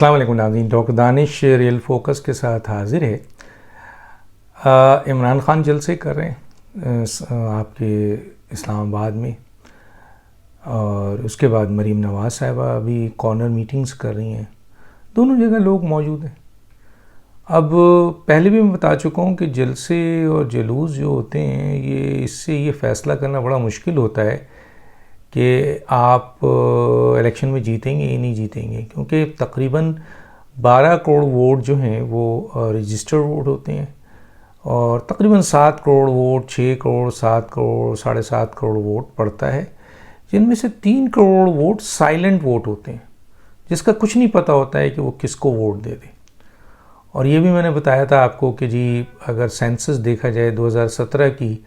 अस्सलाम वालेकुम नाज़रीन, डॉक्टर दानिश रियल फोकस के साथ हाजिर है। इमरान खान जलसे कर रहे हैं आपके इस्लामाबाद में, और उसके बाद मरीम नवाज़ साहिबा अभी कॉर्नर मीटिंग्स कर रही हैं। दोनों जगह लोग मौजूद हैं। अब पहले भी मैं बता चुका हूँ कि जलसे और जुलूस जो होते हैं, इससे फ़ैसला करना बड़ा मुश्किल होता है कि आप इलेक्शन में जीतेंगे या नहीं जीतेंगे, क्योंकि तकरीबन 12 करोड़ वोट जो हैं वो रजिस्टर्ड वोट होते हैं, और तकरीबन 7 करोड़ वोट, 6 करोड़, 7 करोड़, 7.5 करोड़ वोट पड़ता है, जिनमें से 3 करोड़ वोट साइलेंट वोट होते हैं, जिसका कुछ नहीं पता होता है कि वो किसको वोट दे दे। और ये भी मैंने बताया था आपको कि जी अगर सेंसस देखा जाए 2017 की,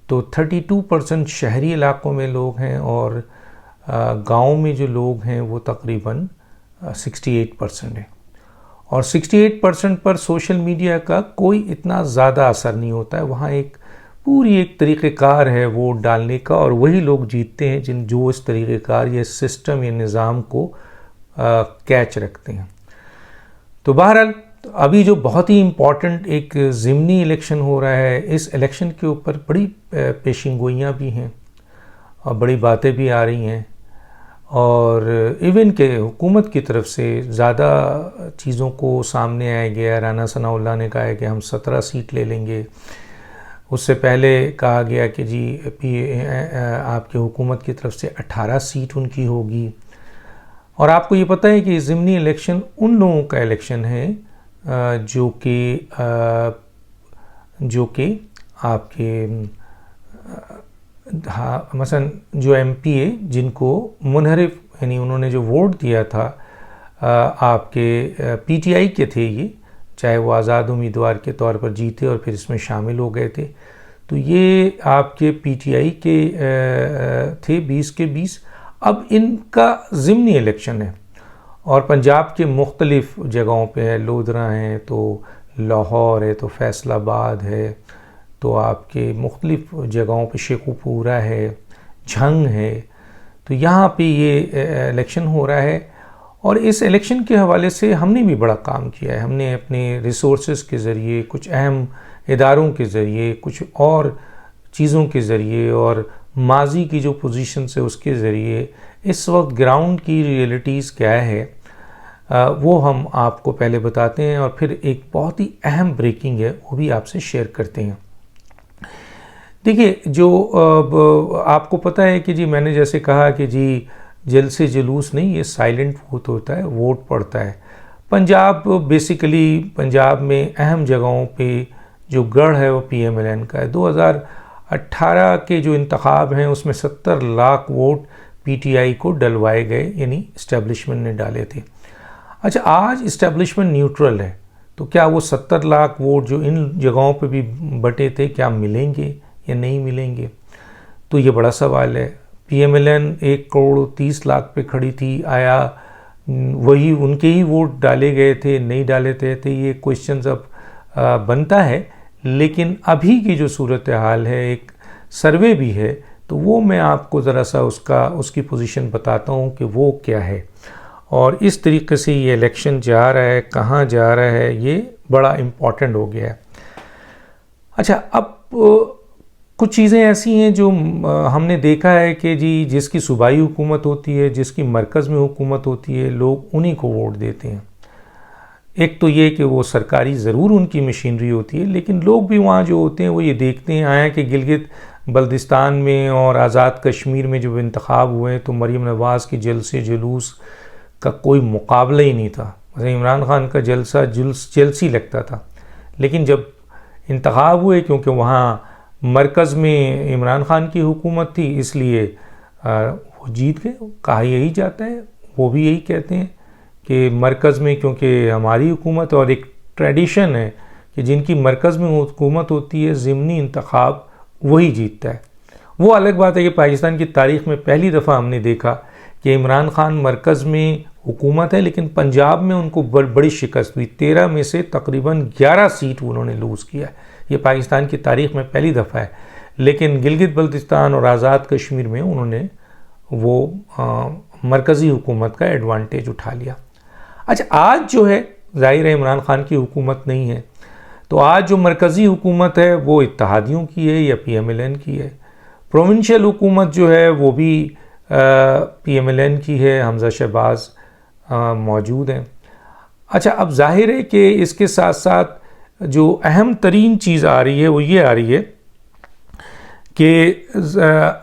तो 32% शहरी इलाकों में लोग हैं, और गांव में जो लोग हैं वो तकरीबन 68% है। और 68% पर सोशल मीडिया का कोई इतना ज़्यादा असर नहीं होता है। वहाँ एक तरीक़ेकार है वोट डालने का, और वही लोग जीतते हैं जो इस तरीक़ेकार या सिस्टम या निज़ाम को कैच रखते हैं। तो बहरहाल अभी जो बहुत ही इम्पॉर्टेंट एक ज़िमनी इलेक्शन हो रहा है, इस इलेक्शन के ऊपर बड़ी पेशिंगोइयाँ भी हैं और बड़ी बातें भी आ रही हैं, और इवन के हुकूमत की तरफ से ज़्यादा चीज़ों को सामने आया गया। राना सनाउल्लाह ने कहा है कि हम 17 सीट ले लेंगे। उससे पहले कहा गया कि जी आपकी हुकूमत की तरफ से 18 सीट उनकी होगी। और आपको ये पता है कि ज़िमनी इलेक्शन उन लोगों का इलेक्शन है जो कि आपके मसलन जो एमपी है, जिनको मुनहरिफ यानी उन्होंने जो वोट दिया था आपके पीटीआई के थे, ये चाहे वो आज़ाद उम्मीदवार के तौर पर जीते और फिर इसमें शामिल हो गए थे, तो ये आपके पीटीआई के थे 20 के 20। अब इनका ज़िमनी इलेक्शन है, और पंजाब के मुख्तलिफ़ जगहों पे है, लोधरा है, तो लाहौर है, तो फैसलाबाद है, तो आपके मुख्तलिफ़ जगहों पे शेखुपुरा है, झंग है। तो यहाँ पे ये इलेक्शन हो रहा है, और इस इलेक्शन के हवाले से हमने भी बड़ा काम किया है। हमने अपने रिसोर्सेज के ज़रिए, कुछ अहम इदारों के ज़रिए, कुछ और चीज़ों के ज़रिए, और माजी की जो पोजीशन है उसके ज़रिए इस वक्त ग्राउंड की रियलिटीज़ क्या है वो हम आपको पहले बताते हैं, और फिर एक बहुत ही अहम ब्रेकिंग है वो भी आपसे शेयर करते हैं। देखिए, जो आपको पता है कि जी मैंने जैसे कहा कि जी जलसे जुलूस नहीं, ये साइलेंट वोट होता है, वोट पड़ता है। पंजाब बेसिकली पंजाब में अहम जगहों पे जो गढ़ है वो पीएमएलएन का है। 2018 के जो इंतखाब हैं उसमें 70 लाख वोट पीटीआई को डलवाए गए, यानी इस्टेब्लिशमेंट ने डाले थे। अच्छा, आज इस्टेब्लिशमेंट न्यूट्रल है, तो क्या वो 70 लाख वोट जो इन जगहों पे भी बटे थे, क्या मिलेंगे या नहीं मिलेंगे? तो ये बड़ा सवाल है। पीएमएलएन 1 करोड़ 30 लाख पे खड़ी थी, आया वही उनके ही वोट डाले गए थे, नहीं डाले थे, ये क्वेश्चन अब बनता है। लेकिन अभी की जो सूरत हाल है, एक सर्वे भी है, तो वो मैं आपको ज़रा सा उसकी पोजीशन बताता हूँ कि वो क्या है, और इस तरीके से ये इलेक्शन जा रहा है, कहाँ जा रहा है, ये बड़ा इम्पॉर्टेंट हो गया है। अच्छा, अब कुछ चीज़ें ऐसी हैं जो हमने देखा है कि जी जिसकी सूबाई हुकूमत होती है, जिसकी मरकज़ में हुकूमत होती है, लोग उन्हीं को वोट देते हैं। एक तो ये कि वो सरकारी ज़रूर उनकी मशीनरी होती है, लेकिन लोग भी वहाँ जो होते हैं वो ये देखते हैं। आया कि गिलगित बल्दिस्तान में और आज़ाद कश्मीर में जब इंतखाब हुए हैं, तो मरीम नवाज़ की जलसे जुलूस का कोई मुकाबला ही नहीं था। इमरान खान का जलसा जलसी लगता था, लेकिन जब इंतखाब हुए, क्योंकि वहाँ मरकज़ में इमरान खान की हुकूमत थी, इसलिए वो जीत गए। कहा यही जाता है, वो भी यही कहते हैं कि मरकज़ में क्योंकि हमारी हुकूमत, और एक ट्रेडिशन है कि जिनकी मरकज़ में हुकूमत होती है, ज़िमनी इंतखाब वही जीतता है। वो अलग बात है कि पाकिस्तान की तारीख़ में पहली दफ़ा हमने देखा कि इमरान खान मरकज़ में हुकूमत है, लेकिन पंजाब में उनको बड़ी शिकस्त हुई। 13 में से तकरीबन 11 सीट उन्होंने लूज़ किया है। ये पाकिस्तान की तारीख़ में पहली दफ़ा है। लेकिन गिलगित बल्तिस्तान और आज़ाद कश्मीर में उन्होंने वो मरकज़ी हुकूमत का एडवांटेज उठा लिया। अच्छा, आज जो है ज़ाहिर है इमरान खान की हुकूमत नहीं है, तो आज जो मरकज़ी हुकूमत है वो इत्तेहादियों की है या PMLN की है। प्रोविंशियल हुकूमत जो है वो भी PMLN की है, हमज़ा शहबाज मौजूद हैं। अच्छा, अब जाहिर है कि इसके साथ साथ जो अहम तरीन चीज़ आ रही है वो ये आ रही है कि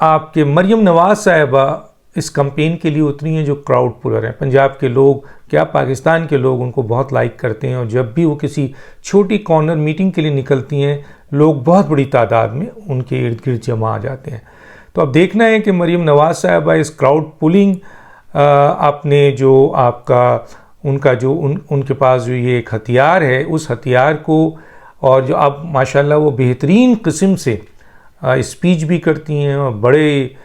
आपके मरियम नवाज़ साहिबा इस कैंपेन के लिए उतरी हैं जो क्राउड पुलर हैं। पंजाब के लोग, क्या पाकिस्तान के लोग उनको बहुत लाइक करते हैं, और जब भी वो किसी छोटी कॉर्नर मीटिंग के लिए निकलती हैं, लोग बहुत बड़ी तादाद में उनके इर्द गिर्द जमा आ जाते हैं। तो अब देखना है कि मरियम नवाज़ साहिबा इस क्राउड पुलिंग अपने जो आपका उनका जो उनके पास जो ये एक हथियार है, उस हथियार को, और जो अब माशाल्लाह वो बेहतरीन किस्म से स्पीच भी करती हैं और बड़े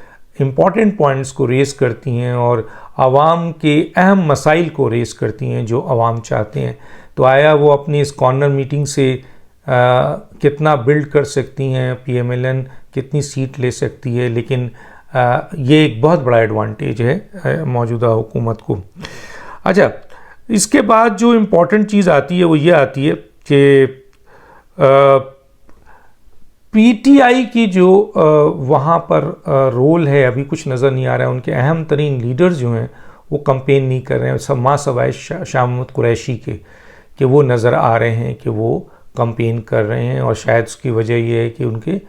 इम्पॉर्टेंट पॉइंट्स को रेस करती हैं और आवाम के अहम मसाइल को रेस करती हैं जो आवाम चाहते हैं। तो आया वो अपनी इस कॉर्नर मीटिंग से कितना बिल्ड कर सकती हैं, PMLN कितनी सीट ले सकती है, लेकिन ये एक बहुत बड़ा एडवांटेज है मौजूदा हुकूमत को। अच्छा, इसके बाद जो इम्पोर्टेंट चीज़ आती है वो ये आती है कि PTI की जो वहाँ पर रोल है अभी कुछ नज़र नहीं आ रहा है। उनके अहम तरीन लीडर्स जो हैं वो कंपेन नहीं कर रहे हैं, सब माँ सवाए शाह महमूद कुरैशी के, कि वो नज़र आ रहे हैं कि वो कंपेन कर रहे हैं, और शायद उसकी वजह ये है कि उनके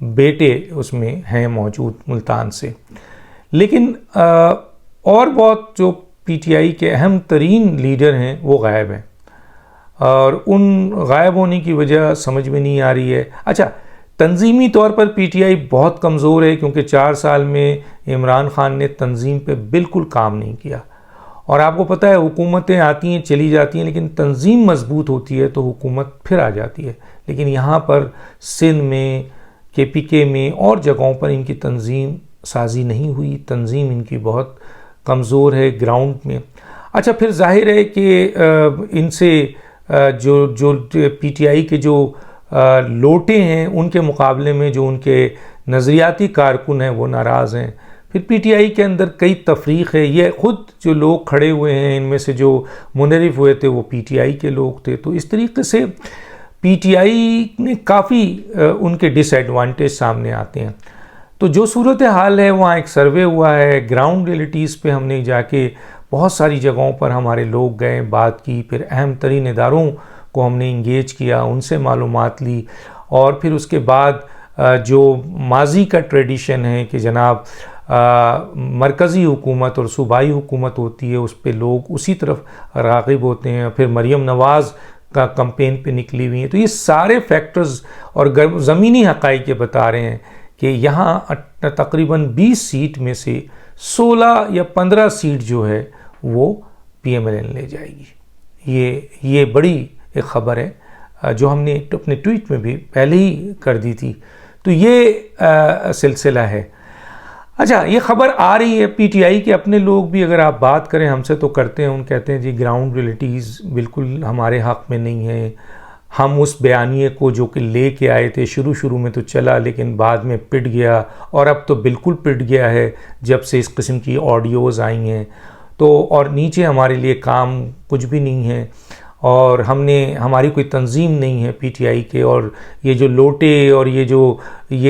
बेटे उसमें हैं मौजूद मुल्तान से। लेकिन और बहुत जो PTI के अहम तरीन लीडर हैं वो गायब हैं, और उन गायब होने की वजह समझ में नहीं आ रही है। अच्छा, तंजीमी तौर पर PTI बहुत कमज़ोर है, क्योंकि 4 साल में इमरान खान ने तंजीम पे बिल्कुल काम नहीं किया। और आपको पता है हुकूमतें आती हैं चली जाती हैं, लेकिन तंजीम मजबूत होती है तो हुकूमत फिर आ जाती है। लेकिन यहाँ पर सिंध में, KPK में और जगहों पर इनकी तंजीम साजी नहीं हुई, तंजीम इनकी बहुत कमज़ोर है ग्राउंड में। अच्छा, फिर जाहिर है कि इनसे जो PTI के जो लोटे हैं उनके मुकाबले में जो उनके नज़रियाती कारकुन हैं वो नाराज़ हैं। फिर PTI के अंदर कई तफरीक है, ये ख़ुद जो लोग खड़े हुए हैं इनमें से जो मुनरिफ हुए थे वो PTI के लोग थे। तो इस तरीके से PTI ने काफ़ी उनके डिसएडवांटेज सामने आते हैं। तो जो सूरत हाल है, वहाँ एक सर्वे हुआ है, ग्राउंड रियलिटीज़ पे हमने जाके बहुत सारी जगहों पर हमारे लोग गए, बात की, फिर अहम तरीन इदारों को हमने इंगेज किया, उनसे मालूमात ली, और फिर उसके बाद जो माजी का ट्रेडिशन है कि जनाब मरकज़ी हुकूमत और सूबाई हुकूमत होती है, उस पर लोग उसी तरफ राग़िब होते हैं। फिर मरियम नवाज़ का कैंपेन पे निकली हुई हैं। तो ये सारे फैक्टर्स और ज़मीनी हक़ाइक़ ये बता रहे हैं कि यहाँ तकरीबन 20 सीट में से 16 या 15 सीट जो है वो PMLN ले जाएगी। ये बड़ी एक ख़बर है जो हमने अपने ट्वीट में भी पहले ही कर दी थी। तो ये सिलसिला है। अच्छा, ये ख़बर आ रही है, PTI के अपने लोग भी अगर आप बात करें हमसे तो करते हैं, उन कहते हैं जी ग्राउंड रियलिटीज़ बिल्कुल हमारे हक़ में नहीं है। हम उस बयानिए को जो कि ले के आए थे शुरू में तो चला, लेकिन बाद में पिट गया, और अब तो बिल्कुल पिट गया है जब से इस किस्म की ऑडियोज़ आई हैं। तो और नीचे हमारे लिए काम कुछ भी नहीं है, और हमारी कोई तंजीम नहीं है PTI के, और ये जो लोटे और ये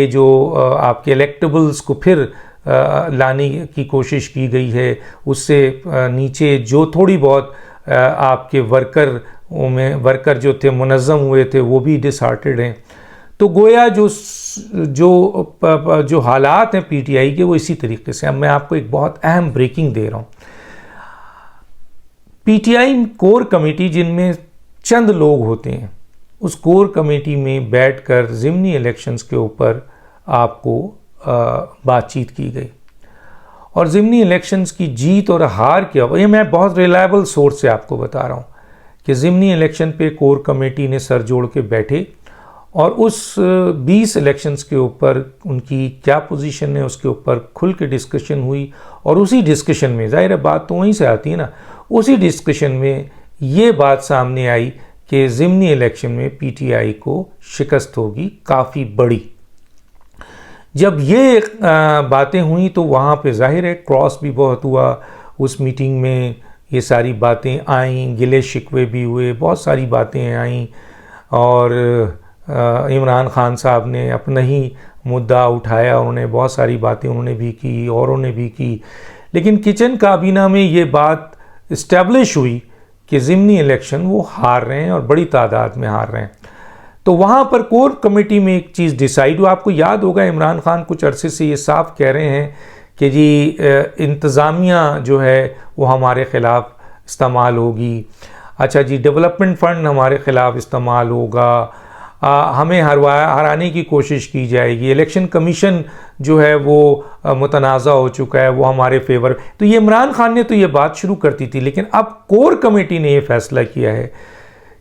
जो आपके इलेक्टेबल्स को फिर लाने की कोशिश की गई है, उससे नीचे जो थोड़ी बहुत आपके वर्कर जो थे मुनज़्ज़म हुए थे वो भी डिसहार्टेड हैं। तो गोया जो हालात हैं PTI के वो इसी तरीके से। अब मैं आपको एक बहुत अहम ब्रेकिंग दे रहा हूँ। PTI कोर कमेटी जिनमें चंद लोग होते हैं, उस कोर कमेटी में बैठकर ज़िमनी इलेक्शंस के ऊपर आपको बातचीत की गई, और ज़िमनी इलेक्शंस की जीत और हार क्या, ये मैं बहुत रिलायबल सोर्स से आपको बता रहा हूँ कि ज़िमनी इलेक्शन पे कोर कमेटी ने सर जोड़ के बैठे, और उस 20 इलेक्शंस के ऊपर उनकी क्या पोजीशन है उसके ऊपर खुल के डिस्कशन हुई। और उसी डिस्कशन में, ज़ाहिर है बात तो वहीं से आती है ना, उसी डिस्कशन में ये बात सामने आई कि ज़िमनी इलेक्शन में PTI को शिकस्त होगी काफ़ी बड़ी। जब ये बातें हुई तो वहाँ पे ज़ाहिर है क्रॉस भी बहुत हुआ उस मीटिंग में। ये सारी बातें आईं, गिले शिकवे भी हुए, बहुत सारी बातें आईं और इमरान खान साहब ने अपना ही मुद्दा उठाया, उन्होंने बहुत सारी बातें उन्होंने भी की, औरों ने भी की, लेकिन किचन काबीना में ये बात इस्टेब्लिश हुई कि ज़िमनी इलेक्शन वो हार रहे हैं और बड़ी तादाद में हार रहे हैं। तो वहाँ पर कोर कमेटी में एक चीज़ डिसाइड हुआ। आपको याद होगा इमरान खान कुछ अरसे से ये साफ कह रहे हैं कि जी इंतज़ामिया जो है वो हमारे ख़िलाफ़ इस्तेमाल होगी, अच्छा जी डेवलपमेंट फ़ंड हमारे ख़िलाफ़ इस्तेमाल होगा, हमें हराने की कोशिश की जाएगी, इलेक्शन कमीशन जो है वो मुतनाज़ा हो चुका है, वो हमारे फेवर। तो ये इमरान खान ने तो ये बात शुरू करती थी, लेकिन अब कोर कमेटी ने ये फैसला किया है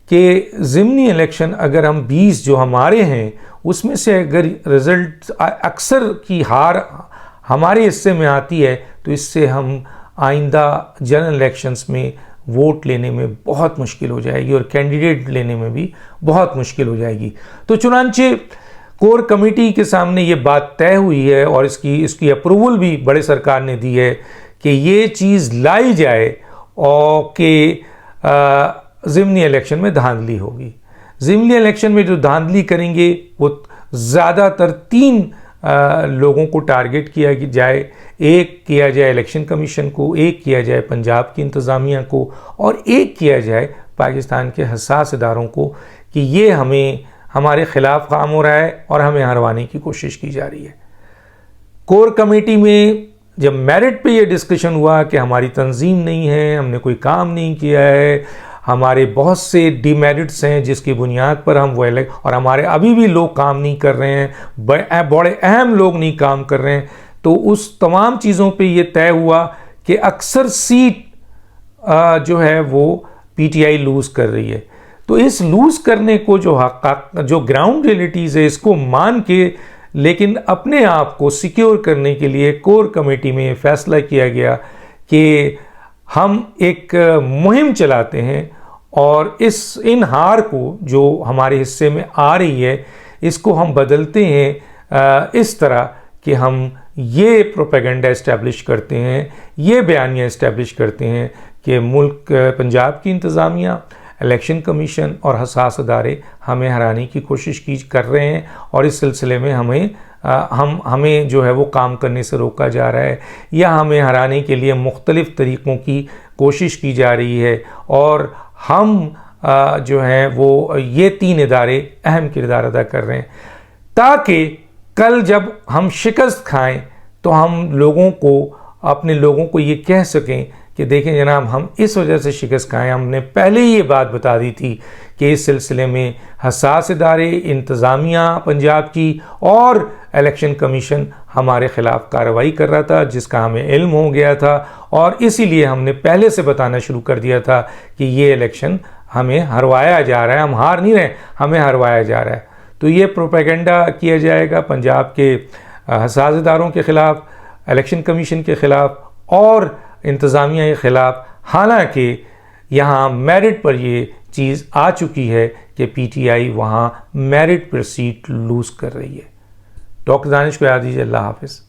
कि ज़िमनी इलेक्शन अगर हम 20 जो हमारे हैं उसमें से अगर रिज़ल्ट अक्सर की हार हमारे हिस्से में आती है तो इससे हम आइंदा जनरल इलेक्शंस में वोट लेने में बहुत मुश्किल हो जाएगी और कैंडिडेट लेने में भी बहुत मुश्किल हो जाएगी। तो चुनांचे कोर कमेटी के सामने ये बात तय हुई है और इसकी अप्रूवल भी बड़े सरकार ने दी है कि ये चीज़ लाई जाए और कि ज़िमनी इलेक्शन में धांधली होगी। ज़िमनी इलेक्शन में जो धांधली करेंगे वो ज़्यादातर 3 लोगों को टारगेट किया जाए। एक किया जाए इलेक्शन कमीशन को, एक किया जाए पंजाब की इंतज़ामिया को और एक किया जाए पाकिस्तान के हसास इदारों को कि ये हमारे ख़िलाफ़ काम हो रहा है और हमें हरवाने की कोशिश की जा रही है। कोर कमेटी में जब मेरिट पे ये डिस्कशन हुआ कि हमारी तंजीम नहीं है, हमने कोई काम नहीं किया है, हमारे बहुत से डिमेरिट्स हैं जिसकी बुनियाद पर हम वो और हमारे अभी भी लोग काम नहीं कर रहे हैं, बड़े अहम लोग नहीं काम कर रहे हैं, तो उस तमाम चीज़ों पे ये तय हुआ कि अक्सर सीट जो है वो पीटीआई लूज़ कर रही है। तो इस लूज़ करने को जो ग्राउंड रियलिटीज़ है इसको मान के लेकिन अपने आप को सिक्योर करने के लिए कोर कमेटी में फैसला किया गया कि हम एक मुहिम चलाते हैं और इन हार को जो हमारे हिस्से में आ रही है इसको हम बदलते हैं इस तरह कि हम ये प्रोपेगेंडा इस्टेब्लिश करते हैं, ये बयानियाँ इस्टेब्लिश करते हैं कि मुल्क पंजाब की इंतज़ामिया, इलेक्शन कमीशन और हसास अदारे हमें हराने की कोशिश कर रहे हैं और इस सिलसिले में हमें जो है वो काम करने से रोका जा रहा है या हमें हराने के लिए मुख्तलिफ़ तरीक़ों की कोशिश की जा रही है और हम जो हैं वो ये 3 इदारे अहम किरदार अदा कर रहे हैं ताकि कल जब हम शिकस्त खाएं तो हम अपने लोगों को ये कह सकें कि देखें जनाब हम इस वजह से शिकस्त खाएं, हमने पहले ही ये बात बता दी थी कि इस सिलसिले में हसास इदारे, इंतज़ामिया पंजाब की और इलेक्शन कमीशन हमारे ख़िलाफ़ कार्रवाई कर रहा था जिसका हमें इल्म हो गया था और इसीलिए हमने पहले से बताना शुरू कर दिया था कि ये इलेक्शन हमें हरवाया जा रहा है, हम हार नहीं रहे, हमें हरवाया जा रहा है। तो ये प्रोपेगेंडा किया जाएगा पंजाब के हसास इदारों के ख़िलाफ़, इलेक्शन कमीशन के ख़िलाफ़ और इंतज़ामिया के ख़िलाफ़। हालांकि यहाँ मेरिट पर ये चीज़ आ चुकी है कि पीटीआई वहाँ मेरिट पर सीट लूज़ कर रही है। डॉक्टर दानिश को याद दीजिए। अल्लाह हाफ़िज़।